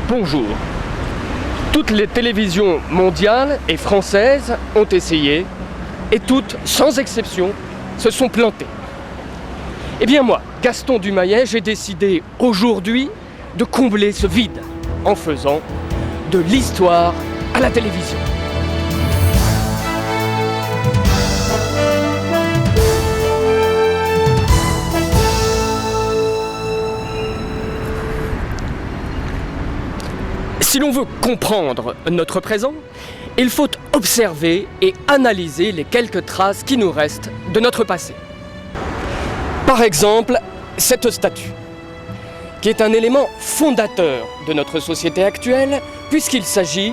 Bonjour. Toutes les télévisions mondiales et françaises ont essayé, et toutes, sans exception, se sont plantées. Eh bien moi, Gaston Dumayet, j'ai décidé aujourd'hui de combler ce vide en faisant de l'histoire à la télévision. Si l'on veut comprendre notre présent, il faut observer et analyser les quelques traces qui nous restent de notre passé. Par exemple, cette statue, qui est un élément fondateur de notre société actuelle, puisqu'il s'agit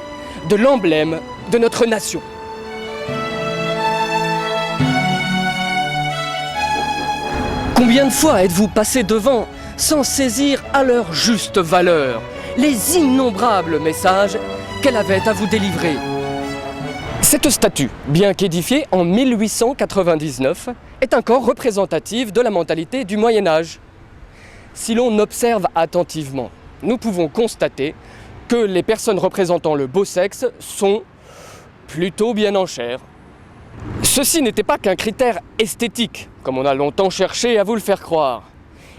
de l'emblème de notre nation. Combien de fois êtes-vous passé devant sans saisir à leur juste valeur les innombrables messages qu'elle avait à vous délivrer? Cette statue, bien qu'édifiée en 1899, est encore représentative de la mentalité du Moyen-Âge. Si l'on observe attentivement, nous pouvons constater que les personnes représentant le beau sexe sont plutôt bien en chair. Ceci n'était pas qu'un critère esthétique, comme on a longtemps cherché à vous le faire croire.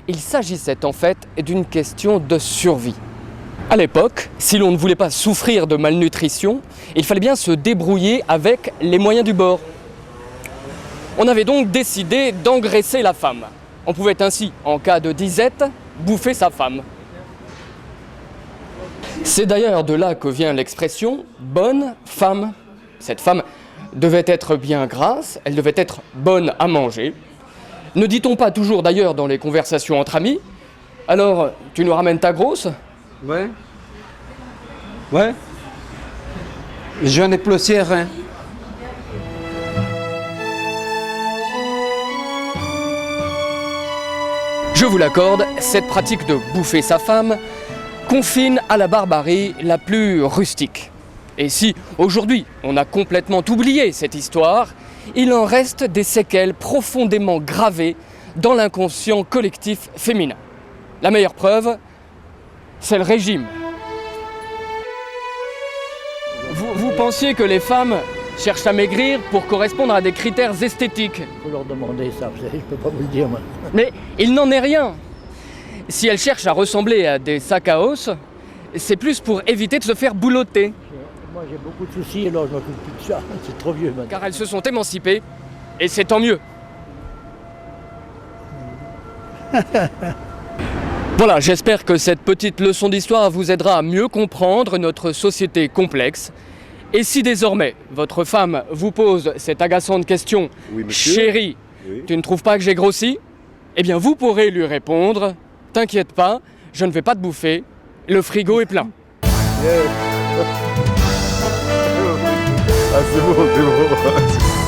Il s'agissait en fait d'une question de survie. À l'époque, si l'on ne voulait pas souffrir de malnutrition, il fallait bien se débrouiller avec les moyens du bord. On avait donc décidé d'engraisser la femme. On pouvait ainsi, en cas de disette, bouffer sa femme. C'est d'ailleurs de là que vient l'expression « bonne femme ». Cette femme devait être bien grasse, elle devait être bonne à manger. Ne dit-on pas toujours d'ailleurs dans les conversations entre amis « Alors, tu nous ramènes ta grosse ?» Ouais. Ouais. Je n'ai plus rien. Je vous l'accorde, cette pratique de bouffer sa femme confine à la barbarie la plus rustique. Et si, aujourd'hui, on a complètement oublié cette histoire, il en reste des séquelles profondément gravées dans l'inconscient collectif féminin. La meilleure preuve, c'est le régime. Vous pensiez que les femmes cherchent à maigrir pour correspondre à des critères esthétiques. Il faut leur demander ça, je ne peux pas vous le dire moi. Mais il n'en est rien. Si elles cherchent à ressembler à des sacs à os, c'est plus pour éviter de se faire boulotter. Moi j'ai beaucoup de soucis, alors je ne m'occupe plus de ça, c'est trop vieux maintenant. Car elles se sont émancipées, et c'est tant mieux. Voilà, j'espère que cette petite leçon d'histoire vous aidera à mieux comprendre notre société complexe. Et si désormais votre femme vous pose cette agaçante question « Oui, monsieur. Chérie, Oui. tu ne trouves pas que j'ai grossi ?» Eh bien vous pourrez lui répondre « T'inquiète pas, je ne vais pas te bouffer, le frigo est plein. » Ah, c'est bon, c'est bon.